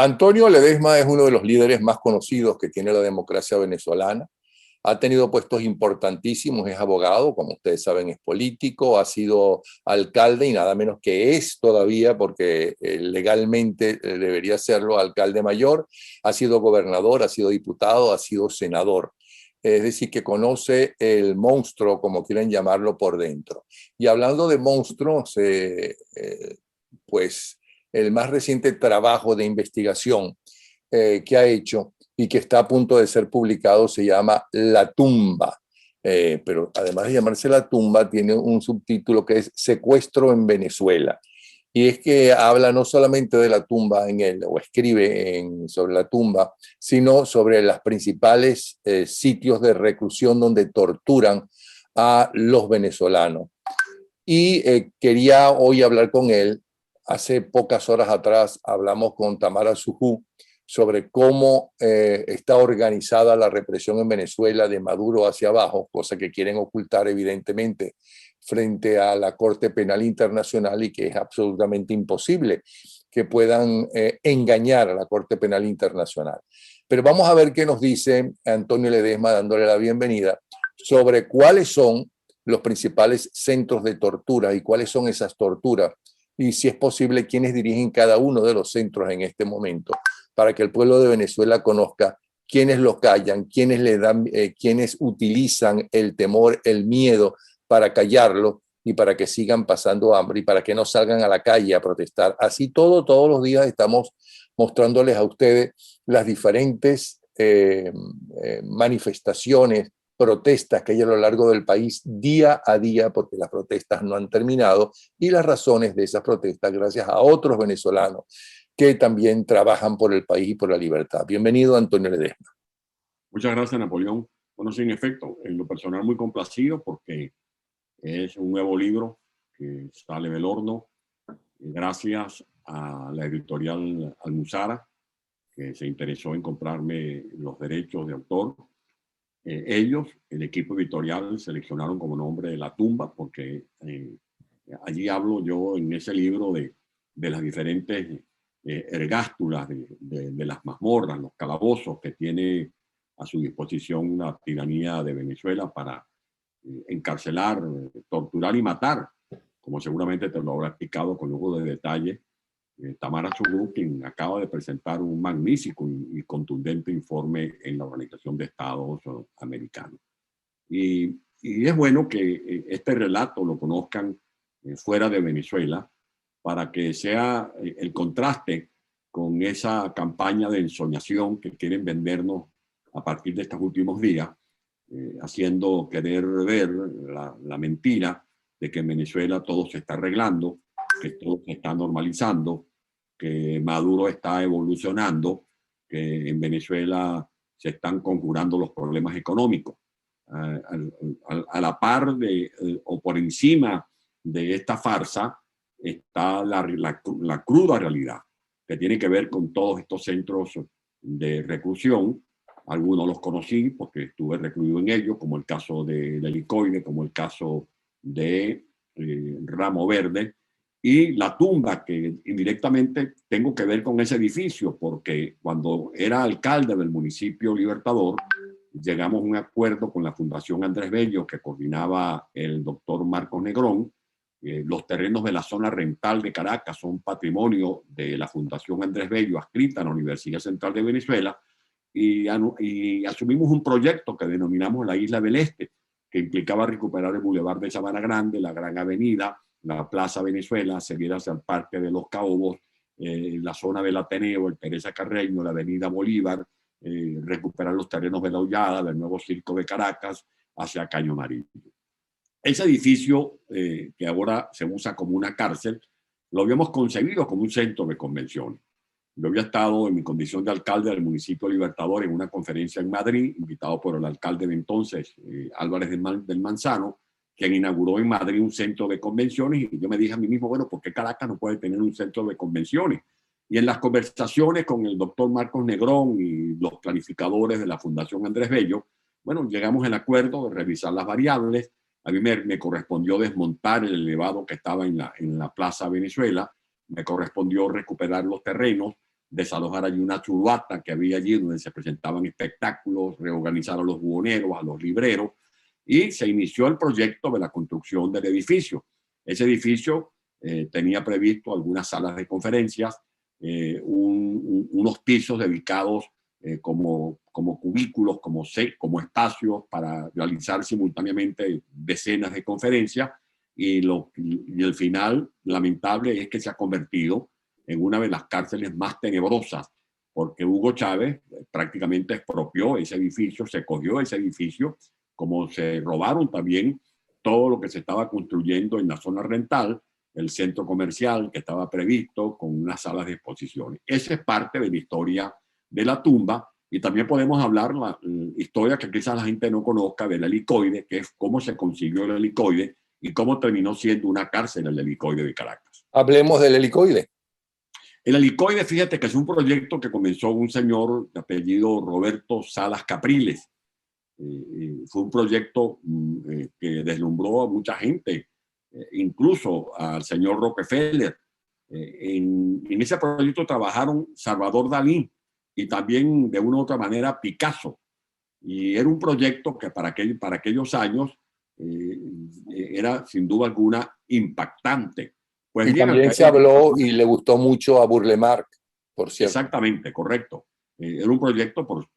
Antonio Ledesma es uno de los líderes más conocidos que tiene la democracia venezolana. Ha tenido puestos importantísimos, es abogado, como ustedes saben, es político, ha sido alcalde y nada menos que es todavía, porque legalmente debería serlo, alcalde mayor, ha sido gobernador, ha sido diputado, ha sido senador. Es decir, que conoce el monstruo, como quieren llamarlo, por dentro. Y hablando de monstruos, pues el más reciente trabajo de investigación que ha hecho y que está a punto de ser publicado se llama La Tumba. Pero además de llamarse La Tumba, tiene un subtítulo que es Secuestro en Venezuela. Y es que habla no solamente de la tumba o escribe sobre la tumba, sino sobre los principales sitios de reclusión donde torturan a los venezolanos. Y quería hoy hablar con él. Hace pocas horas atrás hablamos con Tamara Sujú sobre cómo está organizada la represión en Venezuela de Maduro hacia abajo, cosa que quieren ocultar evidentemente frente a la Corte Penal Internacional y que es absolutamente imposible que puedan engañar a la Corte Penal Internacional. Pero vamos a ver qué nos dice Antonio Ledesma, dándole la bienvenida, sobre cuáles son los principales centros de tortura y cuáles son esas torturas y si es posible quiénes dirigen cada uno de los centros en este momento, para que el pueblo de Venezuela conozca quiénes los callan, quiénes le dan, quiénes utilizan el temor, el miedo para callarlo y para que sigan pasando hambre y para que no salgan a la calle a protestar. Así todos los días estamos mostrándoles a ustedes las diferentes manifestaciones, protestas que hay a lo largo del país día a día, porque las protestas no han terminado, y las razones de esas protestas gracias a otros venezolanos que también trabajan por el país y por la libertad. Bienvenido, Antonio Ledesma. Muchas gracias, Napoleón. Bueno, sí, en efecto, en lo personal muy complacido porque es un nuevo libro que sale del horno gracias a la editorial Almuzara, que se interesó en comprarme los derechos de autor. Ellos, el equipo editorial, seleccionaron como nombre La Tumba, porque allí hablo yo en ese libro de las diferentes ergástulas de las mazmorras, los calabozos que tiene a su disposición la tiranía de Venezuela para encarcelar, torturar y matar, como seguramente te lo habrá explicado con lujo de detalle Tamara Sujú, quien acaba de presentar un magnífico y contundente informe en la Organización de Estados Americanos. Y es bueno que este relato lo conozcan fuera de Venezuela para que sea el contraste con esa campaña de ensoñación que quieren vendernos a partir de estos últimos días, haciendo querer ver la mentira de que en Venezuela todo se está arreglando, que todo se está normalizando, que Maduro está evolucionando, que en Venezuela se están conjurando los problemas económicos. A la par o por encima de esta farsa está la cruda realidad, que tiene que ver con todos estos centros de reclusión. Algunos los conocí porque estuve recluido en ellos, como el caso del Helicoide, como el caso de Ramo Verde, y La Tumba, que indirectamente tengo que ver con ese edificio, porque cuando era alcalde del municipio Libertador, llegamos a un acuerdo con la Fundación Andrés Bello, que coordinaba el doctor Marcos Negrón. Los terrenos de la zona rental de Caracas son patrimonio de la Fundación Andrés Bello, adscrita a la Universidad Central de Venezuela, y asumimos un proyecto que denominamos la Isla del Este, que implicaba recuperar el Boulevard de Sabana Grande, la Gran Avenida, la Plaza Venezuela, seguir hacia el Parque de los Caobos, la zona del Ateneo, el Teresa Carreño, la Avenida Bolívar, recuperar los terrenos de la Hollada, del nuevo Circo de Caracas, hacia Caño Amarillo. Ese edificio, que ahora se usa como una cárcel, lo habíamos concebido como un centro de convenciones. Yo había estado en mi condición de alcalde del municipio Libertador en una conferencia en Madrid, invitado por el alcalde de entonces, Álvarez del Manzano, quien inauguró en Madrid un centro de convenciones, y yo me dije a mí mismo, bueno, ¿por qué Caracas no puede tener un centro de convenciones? Y en las conversaciones con el doctor Marcos Negrón y los planificadores de la Fundación Andrés Bello, bueno, llegamos al acuerdo de revisar las variables. A mí me correspondió desmontar el elevado que estaba en la Plaza Venezuela, me correspondió recuperar los terrenos, desalojar allí una churrata que había allí donde se presentaban espectáculos, reorganizar a los buhoneros, a los libreros, y se inició el proyecto de la construcción del edificio. Ese edificio tenía previsto algunas salas de conferencias, unos pisos dedicados como cubículos, como espacios para realizar simultáneamente decenas de conferencias, y el final lamentable es que se ha convertido en una de las cárceles más tenebrosas, porque Hugo Chávez prácticamente expropió ese edificio, se cogió ese edificio, como se robaron también todo lo que se estaba construyendo en la zona rental, el centro comercial que estaba previsto con unas salas de exposiciones. Esa es parte de la historia de la tumba, y también podemos hablar la historia que quizás la gente no conozca del helicoide, que es cómo se consiguió el helicoide y cómo terminó siendo una cárcel el helicoide de Caracas. Hablemos del helicoide. El helicoide, fíjate que es un proyecto que comenzó un señor de apellido Roberto Salas Capriles. Fue un proyecto que deslumbró a mucha gente, incluso al señor Rockefeller. En ese proyecto trabajaron Salvador Dalí y también de una u otra manera Picasso. Y era un proyecto que para aquellos años era sin duda alguna impactante. Pues Y bien, también se habló y le gustó mucho a Burle Marx, por cierto. exactamente, correcto. Era un proyecto por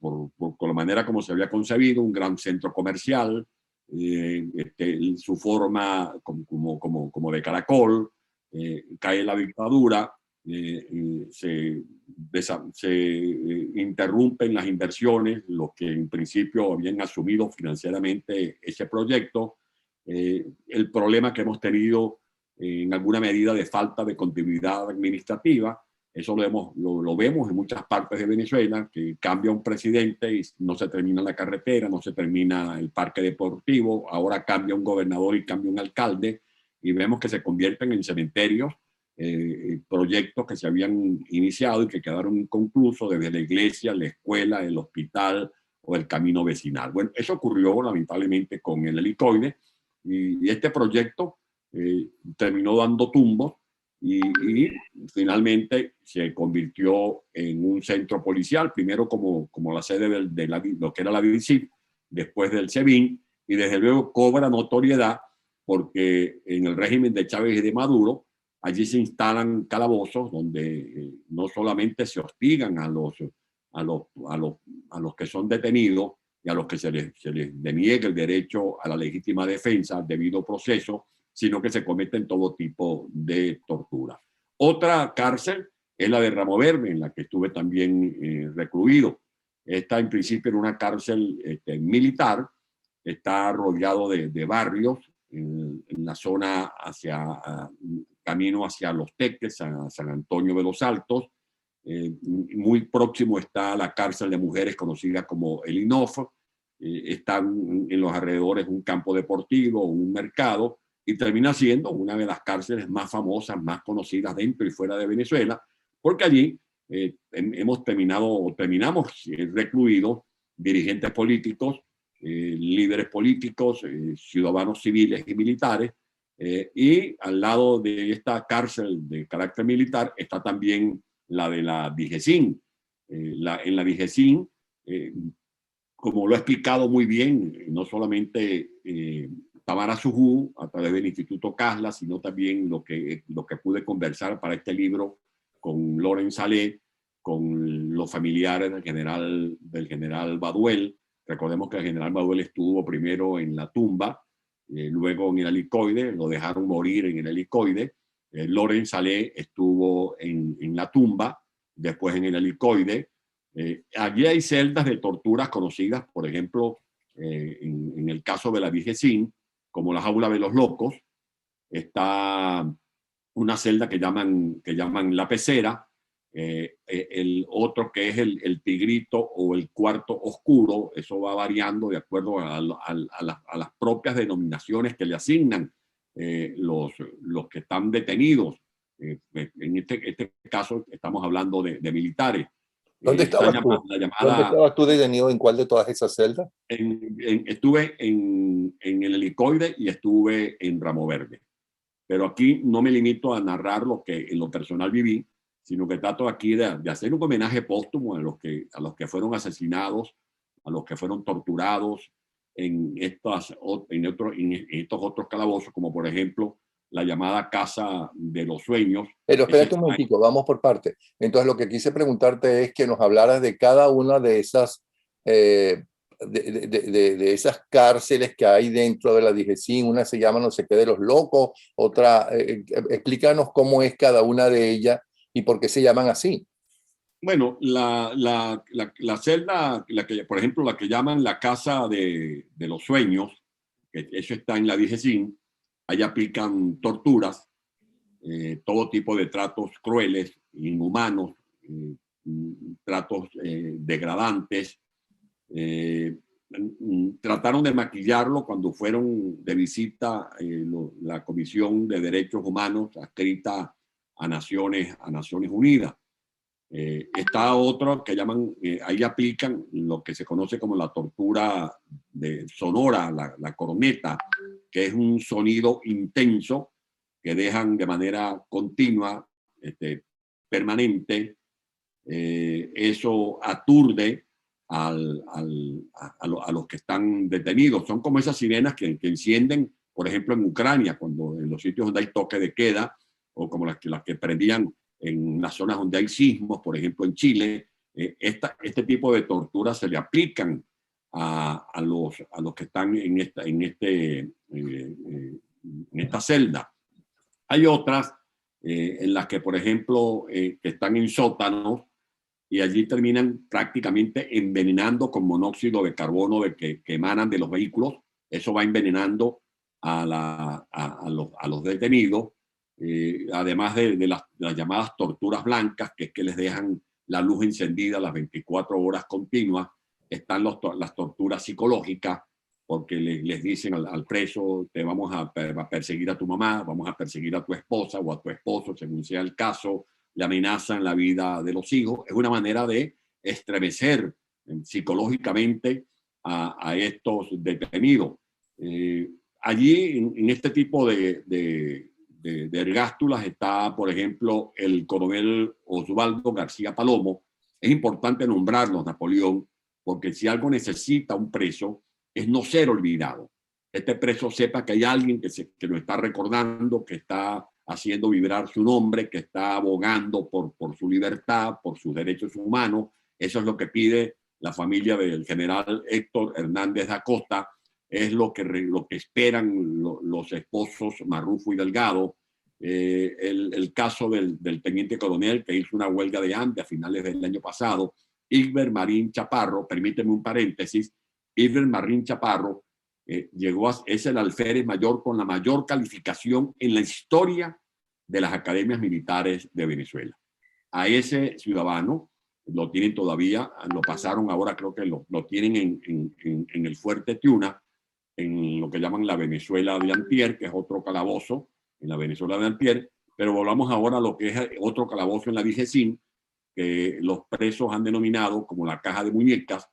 la manera como se había concebido, un gran centro comercial, su forma como de caracol, cae la dictadura, se interrumpen las inversiones, los que en principio habían asumido financieramente ese proyecto. El problema que hemos tenido en alguna medida de falta de continuidad administrativa, eso lo vemos en muchas partes de Venezuela, que cambia un presidente y no se termina la carretera, no se termina el parque deportivo, ahora cambia un gobernador y cambia un alcalde, y vemos que se convierten en cementerios proyectos que se habían iniciado y que quedaron inconclusos, desde la iglesia, la escuela, el hospital o el camino vecinal. Bueno, eso ocurrió lamentablemente con el helicoide, y este proyecto terminó dando tumbos, y finalmente se convirtió en un centro policial, primero como la sede de lo que era la DICIP, después del SEBIN, y desde luego cobra notoriedad porque en el régimen de Chávez y de Maduro, allí se instalan calabozos donde no solamente se hostigan a los que son detenidos y a los que se les deniega el derecho a la legítima defensa, debido proceso, sino que se cometen todo tipo de tortura. Otra cárcel es la de Ramo Verde, en la que estuve también recluido. Esta en principio era una cárcel militar, está rodeado de barrios en la zona camino hacia Los Teques, a San Antonio de los Altos. Muy próximo está la cárcel de mujeres conocida como el INOF. Están en los alrededores un campo deportivo, un mercado, y termina siendo una de las cárceles más famosas, más conocidas dentro y fuera de Venezuela, porque allí terminamos recluidos dirigentes políticos, líderes políticos, ciudadanos civiles y militares, y al lado de esta cárcel de carácter militar está también la de la DIGESIN. En la DIGESIN, como lo ha explicado muy bien, no solamente Tamara Sujú a través del Instituto Casla, sino también lo que pude conversar para este libro con Loren Salé, con los familiares del general Baduel. Recordemos que el general Baduel estuvo primero en la tumba, luego en el helicoide, lo dejaron morir en el helicoide. Loren Salé estuvo en la tumba, después en el helicoide. Allí hay celdas de torturas conocidas, por ejemplo, en el caso de la DIGESIN, como la jaula de los locos. Está una celda que llaman la pecera, el otro que es el tigrito o el cuarto oscuro. Eso va variando de acuerdo a las propias denominaciones que le asignan los que están detenidos. En este caso estamos hablando de militares. ¿Dónde estabas tú? ¿Dónde estabas tú detenido? ¿En cuál de todas esas celdas? Estuve en el helicoide y estuve en Ramo Verde. Pero aquí no me limito a narrar lo que en lo personal viví, sino que trato aquí de hacer un homenaje póstumo a los que fueron asesinados, a los que fueron torturados en estos otros calabozos, como por ejemplo la llamada Casa de los Sueños. Pero espérate un momentico, vamos por parte. Entonces, lo que quise preguntarte es que nos hablaras de cada una de esas, de esas cárceles que hay dentro de la DIGESIN. Una se llama no sé qué de los locos, otra, explícanos cómo es cada una de ellas y por qué se llaman así. Bueno, la celda, por ejemplo, la que llaman la Casa de los Sueños, que eso está en la DIGESIN, ahí aplican torturas, todo tipo de tratos crueles, inhumanos, tratos degradantes. Trataron de maquillarlo cuando fueron de visita la Comisión de Derechos Humanos adscrita a Naciones Unidas. Está otro que llaman, ahí aplican lo que se conoce como la tortura sonora, la corneta, que es un sonido intenso que dejan de manera continua, permanente. Eso aturde a los que están detenidos. Son como esas sirenas que encienden, por ejemplo, en Ucrania, cuando en los sitios donde hay toque de queda, o como las que prendían en las zonas donde hay sismos, por ejemplo, en Chile. Este tipo de torturas se le aplican a los que están en esta celda. Hay otras en las que, por ejemplo, que están en sótanos y allí terminan prácticamente envenenando con monóxido de carbono que emanan de los vehículos. Eso va envenenando a los detenidos. Además de las llamadas torturas blancas, que es que les dejan la luz encendida las 24 horas continuas. Están las torturas psicológicas, porque les dicen al preso, te vamos a perseguir a tu mamá, vamos a perseguir a tu esposa o a tu esposo, según sea el caso, le amenazan la vida de los hijos. Es una manera de estremecer psicológicamente a estos detenidos. Allí, en este tipo de ergástulas, está, por ejemplo, el coronel Osvaldo García Palomo. Es importante nombrarlos, Napoleón, porque si algo necesita un preso es no ser olvidado. Este preso sepa que hay alguien que lo está recordando, que está haciendo vibrar su nombre, que está abogando por su libertad, por sus derechos humanos. Eso es lo que pide la familia del general Héctor Hernández da Costa, es lo que esperan los esposos Marrufo y Delgado. El caso del teniente coronel que hizo una huelga de hambre a finales del año pasado, Igber Marín Chaparro, permíteme un paréntesis, Igber Marín Chaparro es el alférez mayor con la mayor calificación en la historia de las academias militares de Venezuela. A ese ciudadano lo tienen todavía, lo pasaron ahora, creo que lo tienen en el Fuerte Tiuna, en lo que llaman la Venezuela de Antier, que es otro calabozo en la Venezuela de Antier. Pero volvamos ahora a lo que es otro calabozo en la DIGESIN, que los presos han denominado como la caja de muñecas,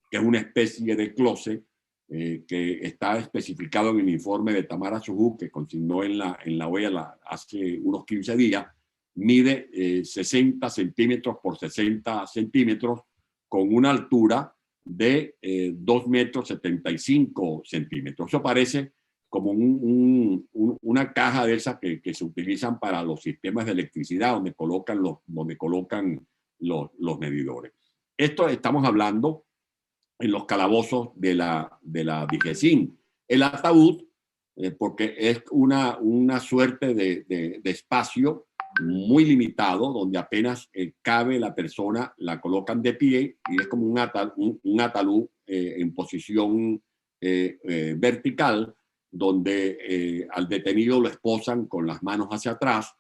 que es una especie de closet que está especificado en el informe de Tamara Sujú, que consignó en la OEA hace unos 15 días. Mide 60 centímetros por 60 centímetros, con una altura de 2 metros 75 centímetros. Eso parece como una caja de esas que se utilizan para los sistemas de electricidad, donde colocan los medidores. Esto estamos hablando en los calabozos de la DIGESIN. El ataúd, porque es una suerte de espacio muy limitado, donde apenas cabe la persona, la colocan de pie y es como un ataúd en posición vertical, donde al detenido lo esposan con las manos hacia atrás.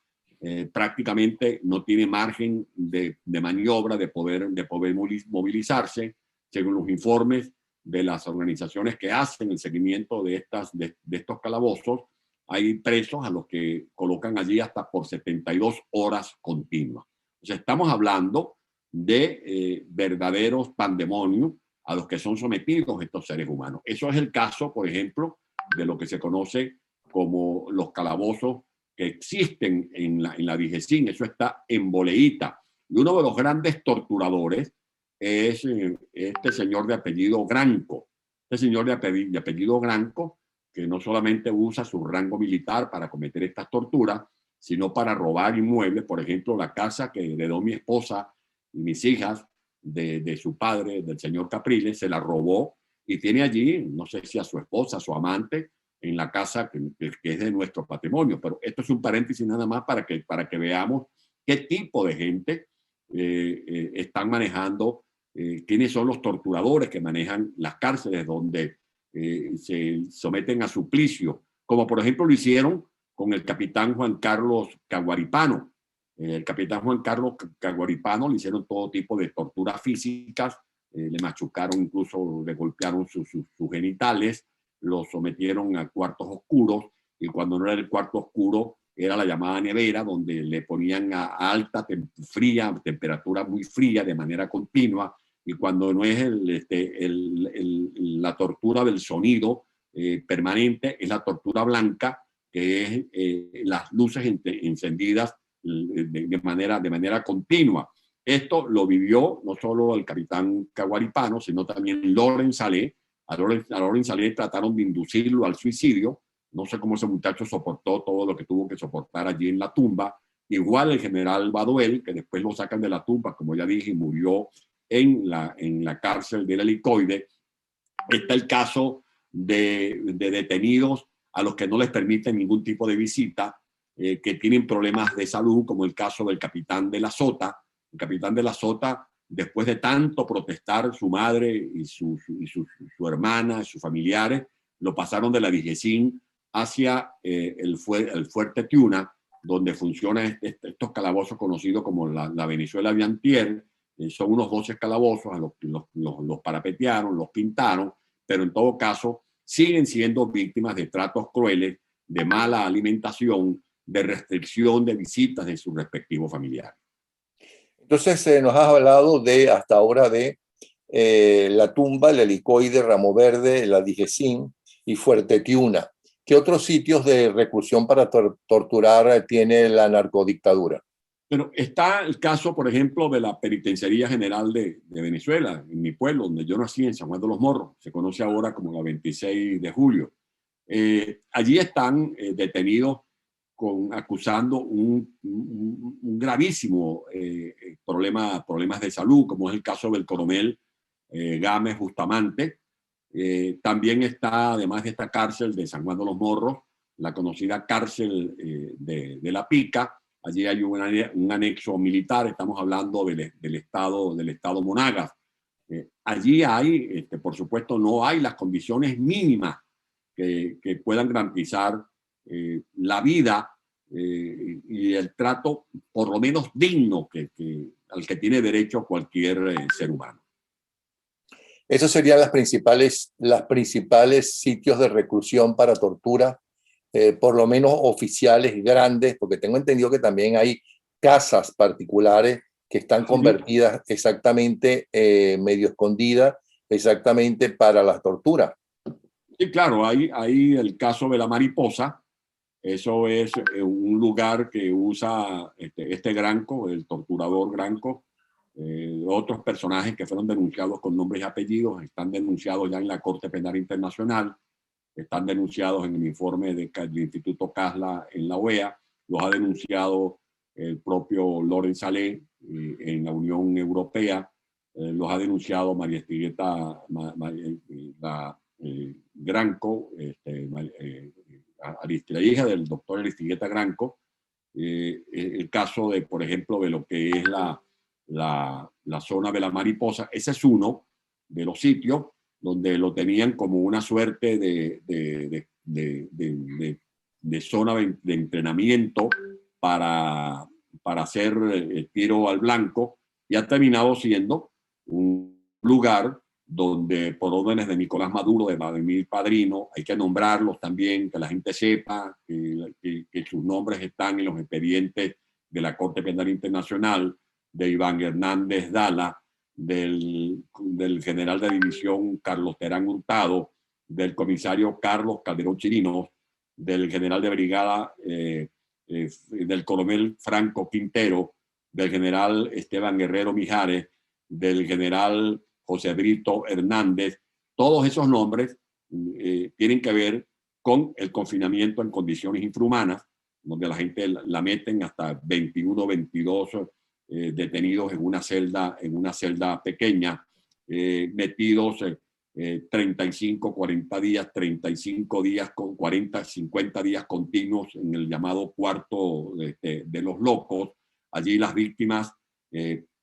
Prácticamente no tiene margen de maniobra, de poder movilizarse, según los informes de las organizaciones que hacen el seguimiento de estos calabozos. Hay presos a los que colocan allí hasta por 72 horas continuas. O sea, estamos hablando de verdaderos pandemonios a los que son sometidos estos seres humanos. Eso es el caso, por ejemplo, de lo que se conoce como los calabozos que existen en la DIGESIN. Eso está en boleíta. Y uno de los grandes torturadores es este señor de apellido Granco. Este señor de apellido Granco, que no solamente usa su rango militar para cometer estas torturas, sino para robar inmuebles. Por ejemplo, la casa que heredó mi esposa y mis hijas de su padre, del señor Capriles, se la robó y tiene allí, no sé si a su esposa, a su amante, en la casa que es de nuestro patrimonio. Pero esto es un paréntesis nada más para que veamos qué tipo de gente están manejando, quiénes son los torturadores que manejan las cárceles donde se someten a suplicio, como por ejemplo lo hicieron con el capitán Juan Carlos Caguaripano. El capitán Juan Carlos Caguaripano le hicieron todo tipo de torturas físicas, le machucaron, incluso le golpearon sus genitales, lo sometieron a cuartos oscuros, y cuando no era el cuarto oscuro era la llamada nevera, donde le ponían a alta, fría, temperatura muy fría de manera continua, y cuando no es la tortura del sonido permanente, es la tortura blanca, que es las luces encendidas de manera continua. Esto lo vivió no solo el capitán Caguaripano, sino también Loren Salé. A Loren Salé trataron de inducirlo al suicidio. No sé cómo ese muchacho soportó todo lo que tuvo que soportar allí en la tumba. Igual el general Baduel, que después lo sacan de la tumba, como ya dije, y murió en la cárcel del Helicoide. Está el caso de detenidos a los que no les permiten ningún tipo de visita, que tienen problemas de salud, como el caso del capitán de la Sota. El capitán de la Sota, después de tanto protestar, su madre y su hermana, sus familiares, lo pasaron de la DIGESIN hacia el Fuerte Tiuna, donde funcionan estos calabozos conocidos como la Venezuela de antier. Son unos 12 calabozos, los parapetearon, los pintaron, pero en todo caso siguen siendo víctimas de tratos crueles, de mala alimentación, de restricción de visitas de sus respectivos familiares. Entonces nos has hablado hasta ahora de la tumba, el Helicoide, Ramo Verde, la DIGESIN y Fuerte Tiuna. ¿Qué otros sitios de reclusión para torturar tiene la narcodictadura? Pero está el caso, por ejemplo, de la Penitenciaría General de Venezuela, en mi pueblo, donde yo nací, en San Juan de los Morros. Se conoce ahora como la 26 de julio. Allí están detenidos acusando un gravísimo problemas de salud, como es el caso del coronel Gámez Bustamante. También está, además de esta cárcel de San Juan de los Morros, la conocida cárcel de La Pica. Allí hay un anexo militar, estamos hablando del estado Monagas. Allí hay, por supuesto, no hay las condiciones mínimas que puedan garantizar la vida y el trato, por lo menos digno, al que tiene derecho cualquier ser humano. Esos serían las principales sitios de reclusión para tortura, por lo menos oficiales grandes, porque tengo entendido que también hay casas particulares que están convertidas exactamente, medio escondidas, exactamente para la tortura. Sí, claro, hay el caso de la Mariposa. Eso es un lugar que usa este Granco, el torturador Granco. Otros personajes que fueron denunciados con nombres y apellidos están denunciados ya en la Corte Penal Internacional, están denunciados en el informe del Instituto Casla en la OEA, los ha denunciado el propio Loren Salé en la Unión Europea, los ha denunciado María Estigueta Granco, la hija del doctor Aristigueta Granco. El caso de, por ejemplo, de lo que es la zona de la Mariposa. Ese es uno de los sitios donde lo tenían como una suerte de zona de entrenamiento para hacer el tiro al blanco, y ha terminado siendo un lugar donde, por órdenes de Nicolás Maduro, de Vladimir Padrino, hay que nombrarlos también, que la gente sepa que sus nombres están en los expedientes de la Corte Penal Internacional, de Iván Hernández Dala, del general de división Carlos Terán Hurtado, del comisario Carlos Calderón Chirinos, del general de brigada del coronel Franco Quintero, del general Esteban Guerrero Mijares, del general José Brito Hernández. Todos esos nombres tienen que ver con el confinamiento en condiciones infrahumanas, donde la gente la meten hasta 21, 22 detenidos en una celda pequeña, metidos 35, 40 días, 35 días, con 40, 50 días continuos en el llamado cuarto de los locos. Allí las víctimas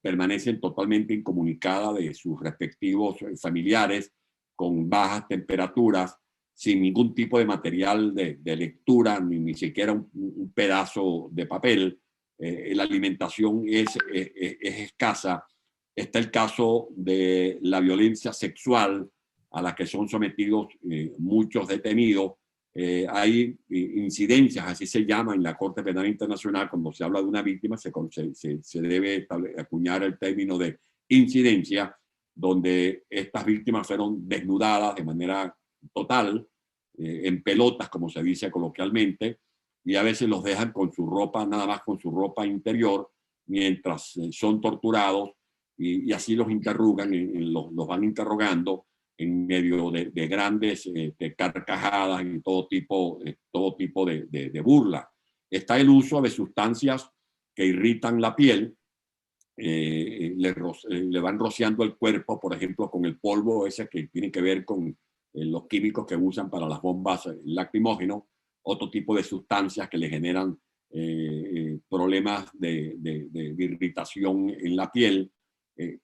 permanecen totalmente incomunicadas de sus respectivos familiares, con bajas temperaturas, sin ningún tipo de material de lectura, ni siquiera un pedazo de papel. La alimentación es escasa. Está el caso de la violencia sexual a la que son sometidos muchos detenidos. Hay incidencias, así se llama en la Corte Penal Internacional, cuando se habla de una víctima se debe acuñar el término de incidencia, donde estas víctimas fueron desnudadas de manera total, en pelotas, como se dice coloquialmente, y a veces los dejan con su ropa, nada más con su ropa interior, mientras son torturados, y así los interrogan, los van interrogando en medio de grandes carcajadas y todo tipo de burla. Está el uso de sustancias que irritan la piel, le van rociando el cuerpo, por ejemplo, con el polvo ese que tiene que ver con los químicos que usan para las bombas lacrimógenas, otro tipo de sustancias que le generan problemas de irritación en la piel,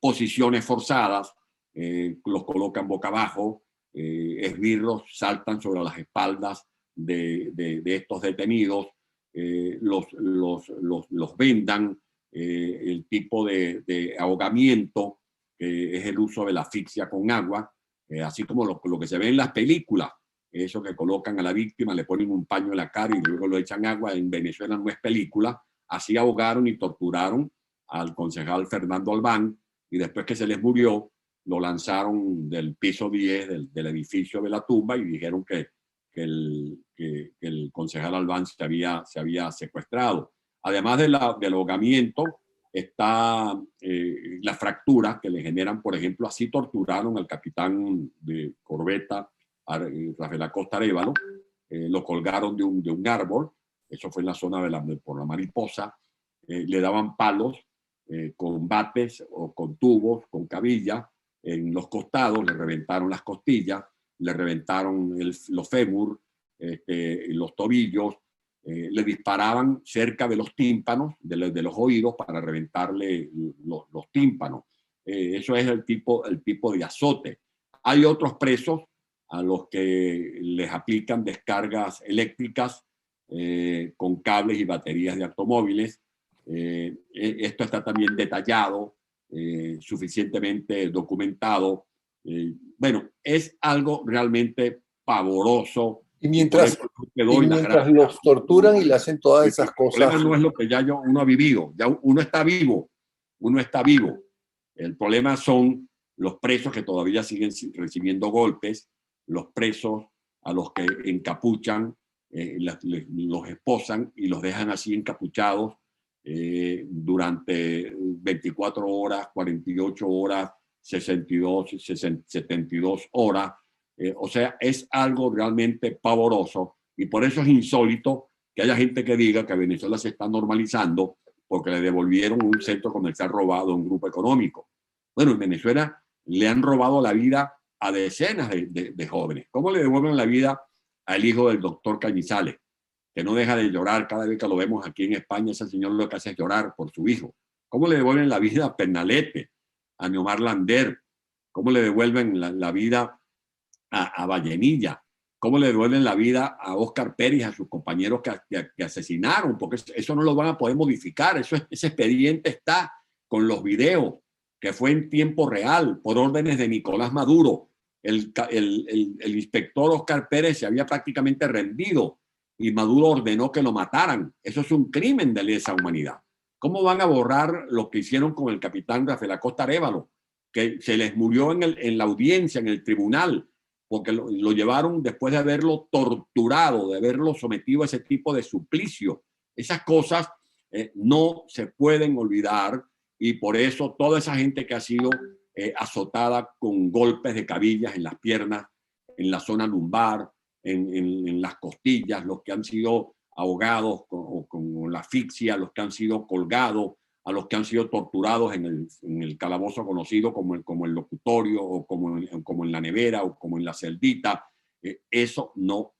posiciones forzadas, los colocan boca abajo, esbirros saltan sobre las espaldas de estos detenidos, los vendan, el tipo de ahogamiento, es el uso de la asfixia con agua, así como lo que se ve en las películas, eso que colocan a la víctima, le ponen un paño en la cara y luego lo echan agua. En Venezuela no es película. Así ahogaron y torturaron al concejal Fernando Albán, y después que se les murió, lo lanzaron del piso 10 del edificio de la tumba y dijeron que el concejal Albán se había secuestrado. Además del ahogamiento, está la fractura que le generan, por ejemplo, así torturaron al capitán de corbeta Rafael Acosta Arévalo, lo colgaron de un árbol, eso fue en la zona por la Mariposa, le daban palos con bates o con tubos, con cabilla, en los costados, le reventaron las costillas, le reventaron los fémur, los tobillos, le disparaban cerca de los tímpanos, de los oídos, para reventarle los tímpanos. Eso es el tipo de azote. Hay otros presos a los que les aplican descargas eléctricas con cables y baterías de automóviles. Esto está también detallado, suficientemente documentado. Bueno, es algo realmente pavoroso. Y mientras los torturan y le hacen todas esas cosas. El problema no es lo que ya uno ha vivido, ya uno está vivo, El problema son los presos que todavía siguen recibiendo golpes, los presos a los que encapuchan, los esposan y los dejan así encapuchados durante 24 horas, 48 horas, 62, 72 horas. O sea, es algo realmente pavoroso, y por eso es insólito que haya gente que diga que Venezuela se está normalizando porque le devolvieron un centro comercial robado a un grupo económico. Bueno, en Venezuela le han robado la vida a decenas de jóvenes. ¿Cómo le devuelven la vida al hijo del doctor Cañizales, que no deja de llorar cada vez que lo vemos aquí en España? Ese señor lo que hace es llorar por su hijo. ¿Cómo le devuelven la vida a Pernalete, a Neomar Lander? ¿Cómo le devuelven la vida a Vallenilla? ¿Cómo le devuelven la vida a Óscar Pérez, a sus compañeros que asesinaron? Porque eso no lo van a poder modificar. Ese expediente está con los videos, que fue en tiempo real, por órdenes de Nicolás Maduro. El inspector Óscar Pérez se había prácticamente rendido y Maduro ordenó que lo mataran. Eso es un crimen de lesa humanidad. ¿Cómo van a borrar lo que hicieron con el capitán Rafael Acosta Arévalo, que se les murió en la audiencia, en el tribunal, porque lo llevaron después de haberlo torturado, de haberlo sometido a ese tipo de suplicio? Esas cosas no se pueden olvidar, y por eso toda esa gente que ha sido azotada con golpes de cabillas en las piernas, en la zona lumbar, en las costillas, los que han sido ahogados con la asfixia, los que han sido colgados, a los que han sido torturados en el calabozo conocido como el locutorio, o como en la nevera, o como en la celdita. Eso no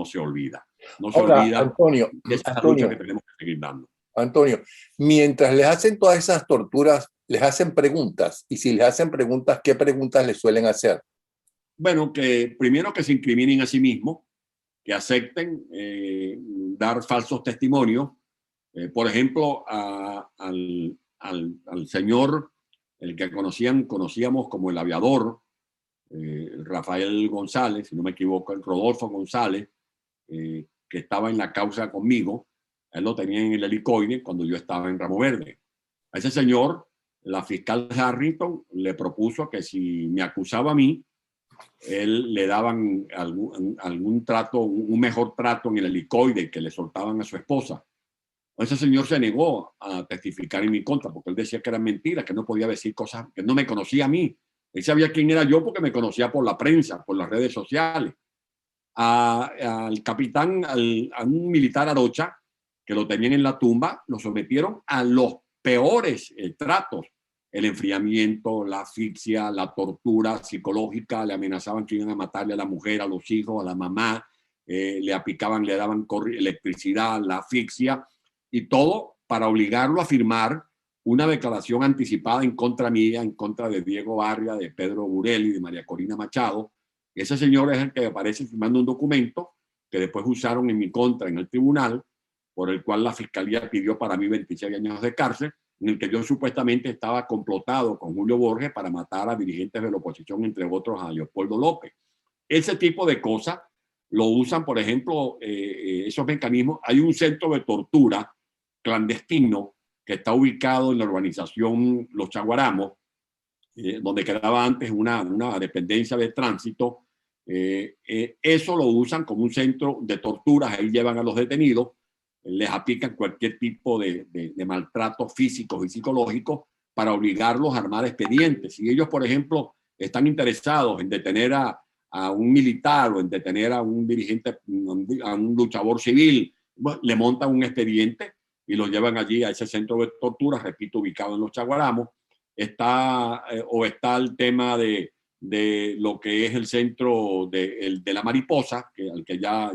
se olvida. No se Ahora, olvida. Antonio, Esa es la lucha que tenemos que seguir dando. Antonio, mientras les hacen todas esas torturas, les hacen preguntas. Y si les hacen preguntas, ¿qué preguntas les suelen hacer? Bueno, que primero que se incriminen a sí mismos, que acepten dar falsos testimonios. Por ejemplo, al señor, el que conocíamos como el aviador, Rafael González, si no me equivoco, el Rodolfo González, que estaba en la causa conmigo. Él lo tenía en el helicoide cuando yo estaba en Ramo Verde. A ese señor, la fiscal Harrington le propuso que si me acusaba a mí, él le daban algún trato, un mejor trato en el helicoide que le soltaban a su esposa. Ese señor se negó a testificar en mi contra porque él decía que eran mentiras, que no podía decir cosas, que no me conocía a mí. Él sabía quién era yo porque me conocía por la prensa, por las redes sociales. Al capitán, a un militar Arocha, que lo tenían en la tumba, lo sometieron a los peores tratos. El enfriamiento, la asfixia, la tortura psicológica, le amenazaban que iban a matarle a la mujer, a los hijos, a la mamá, le aplicaban, le daban electricidad, la asfixia, y todo para obligarlo a firmar una declaración anticipada en contra mía, en contra de Diego Barria, de Pedro Burelli, de María Corina Machado. Ese señor es el que aparece firmando un documento que después usaron en mi contra en el tribunal, por el cual la fiscalía pidió para mí 26 años de cárcel, en el que yo supuestamente estaba complotado con Julio Borges para matar a dirigentes de la oposición, entre otros a Leopoldo López. Ese tipo de cosas lo usan, por ejemplo, esos mecanismos. Hay un centro de tortura clandestino que está ubicado en la urbanización Los Chaguaramos, donde quedaba antes una dependencia de tránsito. Eso lo usan como un centro de torturas. Ahí llevan a los detenidos, les aplican cualquier tipo de maltratos físicos y psicológicos para obligarlos a armar expedientes. Si ellos, por ejemplo, están interesados en detener a un militar o en detener a un dirigente, a un luchador civil, bueno, le montan un expediente y lo llevan allí a ese centro de tortura, repito, ubicado en Los Chaguaramos. Está el tema de lo que es el centro de la Mariposa, del que ya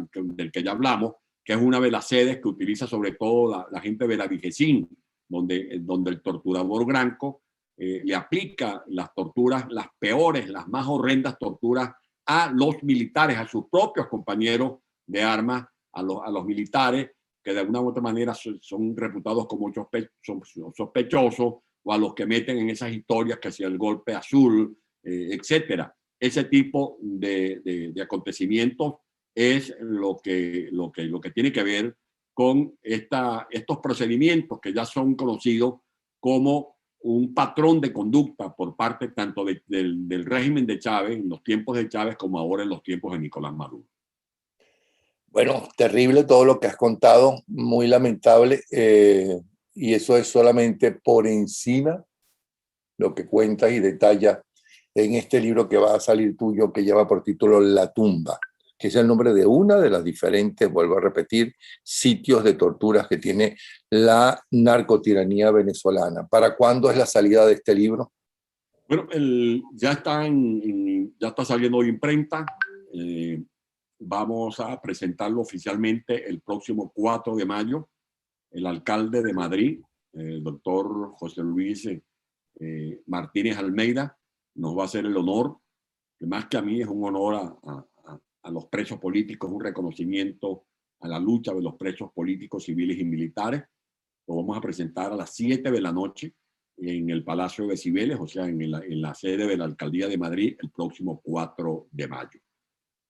hablamos, que es una de las sedes que utiliza sobre todo la gente de la Vigecín, donde el torturador Granco le aplica las torturas, las peores, las más horrendas torturas a los militares, a sus propios compañeros de armas, a los militares que de alguna u otra manera son reputados como sospechosos, o a los que meten en esas historias que si el golpe azul, etcétera. Ese tipo de acontecimientos es lo que tiene que ver con estos procedimientos que ya son conocidos como un patrón de conducta por parte tanto del régimen de Chávez en los tiempos de Chávez como ahora en los tiempos de Nicolás Maduro. Bueno, terrible todo lo que has contado, muy lamentable, y eso es solamente por encima lo que cuentas y detallas en este libro que va a salir tuyo, que lleva por título La Tumba, que es el nombre de una de las diferentes, vuelvo a repetir, sitios de torturas que tiene la narcotiranía venezolana. ¿Para cuándo es la salida de este libro? Bueno, ya está saliendo de imprenta. Vamos a presentarlo oficialmente el próximo 4 de mayo. El alcalde de Madrid, el doctor José Luis Martínez Almeida, nos va a hacer el honor, que más que a mí es un honor a los presos políticos, un reconocimiento a la lucha de los presos políticos, civiles y militares. Lo vamos a presentar a las 7 de la noche en el Palacio de Cibeles, o sea, en la sede de la Alcaldía de Madrid, el próximo 4 de mayo.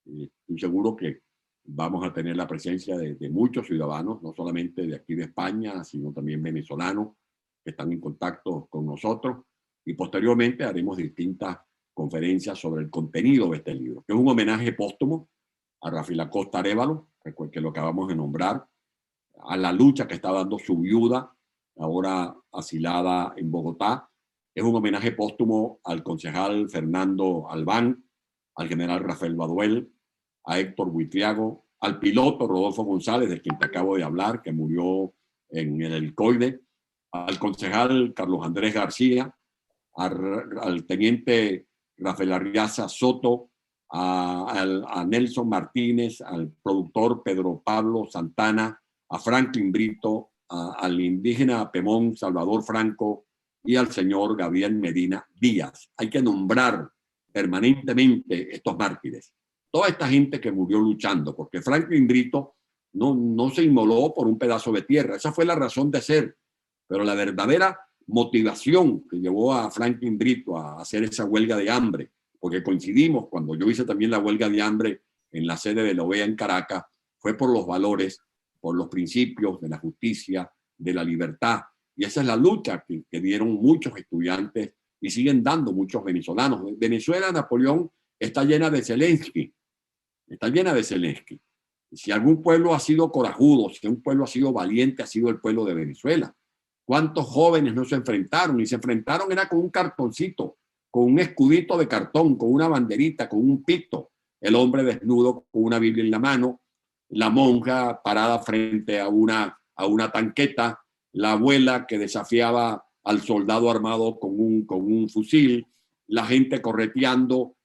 Estoy seguro que vamos a tener la presencia de muchos ciudadanos, no solamente de aquí de España, sino también venezolanos que están en contacto con nosotros, y posteriormente haremos distintas conferencias sobre el contenido de este libro, que es un homenaje póstumo a Rafael Acosta Arévalo, que lo acabamos de nombrar, a la lucha que está dando su viuda, ahora asilada en Bogotá. Es un homenaje póstumo al concejal Fernando Albán, al general Rafael Baduel, a Héctor Buitriago, al piloto Rodolfo González, de quien te acabo de hablar, que murió en el helicoide, al concejal Carlos Andrés García, al teniente Rafael Arriaza Soto, a Nelson Martínez, al productor Pedro Pablo Santana, a Franklin Brito, al indígena Pemón Salvador Franco y al señor Gabriel Medina Díaz. Hay que nombrar permanentemente estos mártires. Toda esta gente que murió luchando, porque Franklin Brito no se inmoló por un pedazo de tierra. Esa fue la razón de ser. Pero la verdadera motivación que llevó a Franklin Brito a hacer esa huelga de hambre, porque coincidimos cuando yo hice también la huelga de hambre en la sede de la OEA en Caracas, fue por los valores, por los principios de la justicia, de la libertad. Y esa es la lucha que dieron muchos estudiantes y siguen dando muchos venezolanos. Venezuela, Napoleón, está llena de Zelensky. Está llena de Zelensky. Si algún pueblo ha sido corajudo, si un pueblo ha sido valiente, ha sido el pueblo de Venezuela. ¿Cuántos jóvenes no se enfrentaron? Y se enfrentaron era con un cartoncito, con un escudito de cartón, con una banderita, con un pito. El hombre desnudo con una Biblia en la mano, la monja parada frente a una tanqueta, la abuela que desafiaba al soldado armado con un fusil, la gente correteando,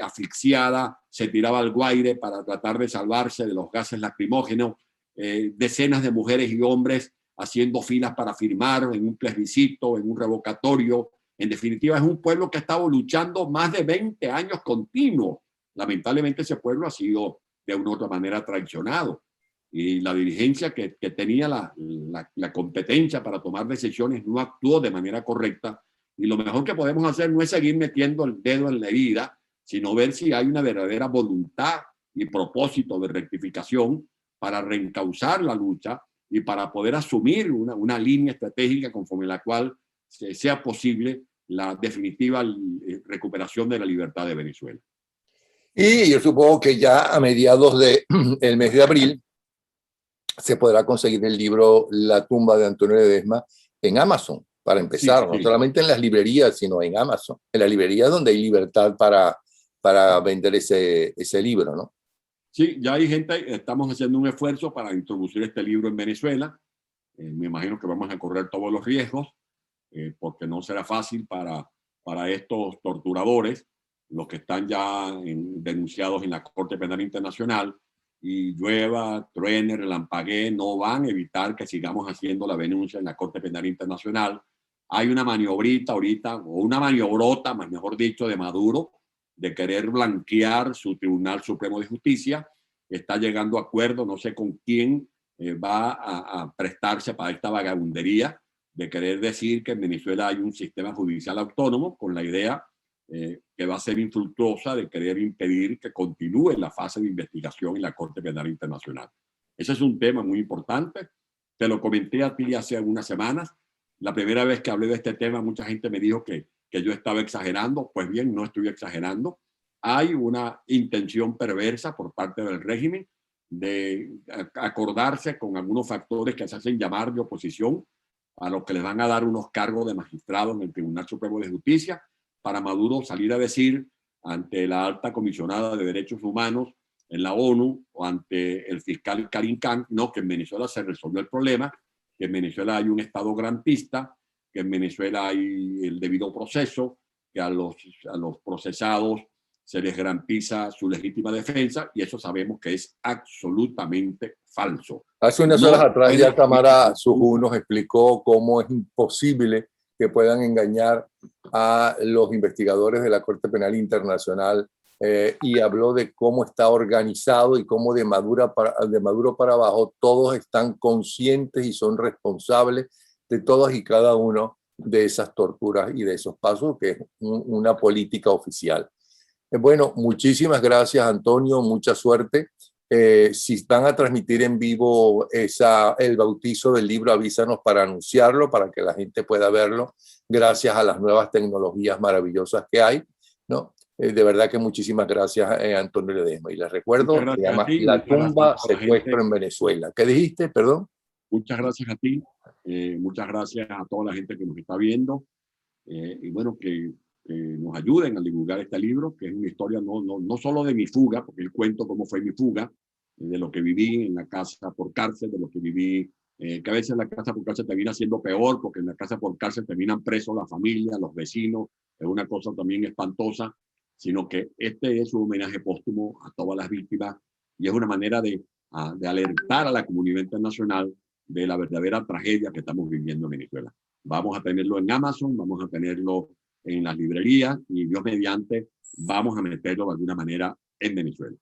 asfixiada, se tiraba al guaire para tratar de salvarse de los gases lacrimógenos, decenas de mujeres y hombres haciendo filas para firmar en un plebiscito, en un revocatorio. En definitiva, es un pueblo que ha estado luchando más de 20 años continuos. Lamentablemente ese pueblo ha sido de una u otra manera traicionado. Y la dirigencia que tenía la competencia para tomar decisiones no actuó de manera correcta. Y lo mejor que podemos hacer no es seguir metiendo el dedo en la herida, sino ver si hay una verdadera voluntad y propósito de rectificación para reencauzar la lucha y para poder asumir una línea estratégica conforme la cual sea posible la definitiva recuperación de la libertad de Venezuela. Y yo supongo que ya a mediados del mes de abril se podrá conseguir el libro La tumba de Antonio Ledesma en Amazon, para empezar, sí, no solamente en las librerías, sino en Amazon, en la librería donde hay libertad para vender ese libro, ¿no? Sí, ya hay gente, estamos haciendo un esfuerzo para introducir este libro en Venezuela. Me imagino que vamos a correr todos los riesgos, porque no será fácil para estos torturadores, los que están ya denunciados en la Corte Penal Internacional, y llueva, truene, relampaguee, no van a evitar que sigamos haciendo la denuncia en la Corte Penal Internacional. Hay una maniobrita ahorita, o una maniobrota, más mejor dicho, de Maduro, de querer blanquear su Tribunal Supremo de Justicia. Está llegando a acuerdo, no sé con quién va a prestarse para esta vagabundería de querer decir que en Venezuela hay un sistema judicial autónomo, con la idea que va a ser infructuosa de querer impedir que continúe la fase de investigación en la Corte Penal Internacional. Ese es un tema muy importante. Te lo comenté a ti hace algunas semanas. La primera vez que hablé de este tema, mucha gente me dijo que yo estaba exagerando. Pues bien, no estoy exagerando. Hay una intención perversa por parte del régimen de acordarse con algunos factores que se hacen llamar de oposición, a los que les van a dar unos cargos de magistrado en el Tribunal Supremo de Justicia, para Maduro salir a decir ante la alta comisionada de derechos humanos en la ONU o ante el fiscal Karim Khan, no, que en Venezuela se resolvió el problema, que en Venezuela hay un Estado garantista, que en Venezuela hay el debido proceso, que a los procesados se les garantiza su legítima defensa, y eso sabemos que es absolutamente falso. Hace unas horas atrás ya Tamara Sujú nos explicó cómo es imposible que puedan engañar a los investigadores de la Corte Penal Internacional, y habló de cómo está organizado y cómo de Maduro para abajo todos están conscientes y son responsables de todas y cada uno de esas torturas y de esos pasos, que es una política oficial. Bueno, muchísimas gracias, Antonio, mucha suerte. Si van a transmitir en vivo el bautizo del libro, avísanos para anunciarlo, para que la gente pueda verlo, gracias a las nuevas tecnologías maravillosas que hay, ¿no? De verdad que muchísimas gracias, Antonio Ledesma. Y les recuerdo, Muchas se gracias a llama ti, La muchas gracias a tumba, toda la secuestro gente. en Venezuela. ¿Qué dijiste? Perdón. Muchas gracias a ti, muchas gracias a toda la gente que nos está viendo, y bueno, que nos ayuden a divulgar este libro, que es una historia no solo de mi fuga, porque él cuento cómo fue mi fuga, de lo que viví en la casa por cárcel, de lo que viví, que a veces la casa por cárcel termina siendo peor, porque en la casa por cárcel terminan presos la familia, los vecinos, es una cosa también espantosa, sino que este es un homenaje póstumo a todas las víctimas y es una manera de alertar a la comunidad internacional de la verdadera tragedia que estamos viviendo en Venezuela. Vamos a tenerlo en Amazon, vamos a tenerlo en las librerías y Dios mediante vamos a meterlo de alguna manera en Venezuela.